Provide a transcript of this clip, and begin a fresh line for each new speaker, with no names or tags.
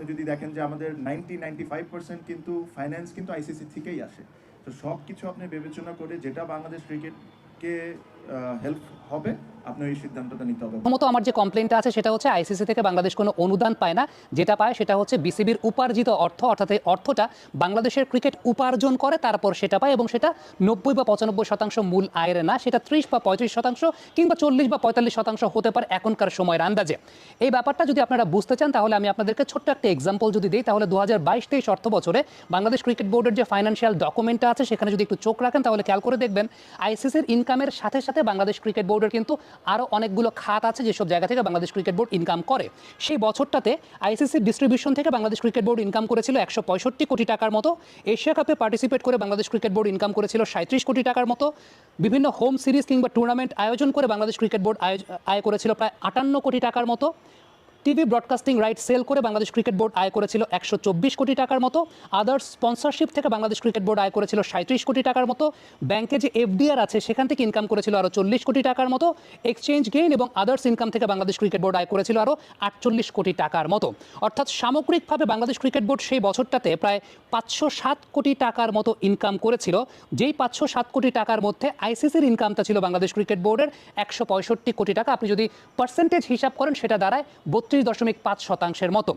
আপনি যদি দেখেন যে আমাদের 95% কিন্তু ফাইন্যান্স কিন্তু আইসিসি থেকেই আসে। তো সব কিছু আপনি বিবেচনা করে যেটা বাংলাদেশ ক্রিকেটকে হেল্প হবে, আপনি এই সিদ্ধান্তটা নিতে হবে।
প্রথমত আমার যে কমপ্লেনটা আছে সেটা হচ্ছে আইসিসি থেকে বাংলাদেশ কোনো অনুদান পায় না, যেটা পায় সেটা হচ্ছে বিসিবির উপার্জিত অর্থ, অর্থাৎ এই অর্থটা বাংলাদেশের ক্রিকেট উপার্জন করে তারপর সেটা পায়, এবং সেটা 90 বা 95% মূল আয়ের না, সেটা 30 বা 35% কিংবা 40 বা 45% হতে পারে এখনকার সময়ের আন্দাজে। এই ব্যাপারটা যদি আপনারা বুঝতে চান তাহলে আমি আপনাদেরকে ছোট্ট একটা এক্সাম্পল যদি দিই, তাহলে 2022-23 অর্থ বছরে বাংলাদেশ ক্রিকেট বোর্ডের যে ফাইন্যান্সিয়াল ডকুমেন্টটা আছে সেখানে যদি একটু চোখ রাখেন তাহলে খেয়াল করে দেখবেন আইসিসির ইনকামের সাথে সাথে বাংলাদেশ ক্রিকেট বোর্ডের কিন্তু আরও অনেকগুলো খাত আছে যেসব জায়গা থেকে বাংলাদেশ ক্রিকেট বোর্ড ইনকাম করে। সেই বছরটাতে আইসিসির ডিস্ট্রিবিউশন থেকে বাংলাদেশ ক্রিকেট বোর্ড ইনকাম করেছিল 165 কোটি টাকার মতো, এশিয়া কাপে পার্টিসিপেট করে বাংলাদেশ ক্রিকেট বোর্ড ইনকাম করেছিল 37 কোটি টাকার মতো, বিভিন্ন হোম সিরিজ কিংবা টুর্নামেন্ট আয়োজন করে বাংলাদেশ ক্রিকেট বোর্ড আয় করেছিল প্রায় 58 কোটি টাকার মতো, টিভি ব্রডকাস্টিং রাইট সেল করে বাংলাদেশ ক্রিকেট বোর্ড আয় করেছিল 124 কোটি টাকার মতো, আদার্স স্পন্সরশিপ থেকে বাংলাদেশ ক্রিকেট বোর্ড আয় করেছিল 37 কোটি টাকার মতো, ব্যাংকে যে এফডিআর আছে সেখান থেকে ইনকাম করেছিল আরও 40 কোটি টাকার মতো, এক্সচেঞ্জ গেইন এবং আদার্স ইনকাম থেকে বাংলাদেশ ক্রিকেট বোর্ড আয় করেছিল আরও 48 কোটি টাকার মতো। অর্থাৎ সামগ্রিকভাবে বাংলাদেশ ক্রিকেট বোর্ড সেই বছরটাতে প্রায় 507 কোটি টাকার মতো ইনকাম করেছিল, যেই 507 কোটি টাকার মধ্যে আইসিসির ইনকামটা ছিল বাংলাদেশ ক্রিকেট বোর্ডের 165 কোটি টাকা। আপনি যদি পার্সেন্টেজ হিসাব করেন সেটা দাঁড়ায় 32.5% মতো।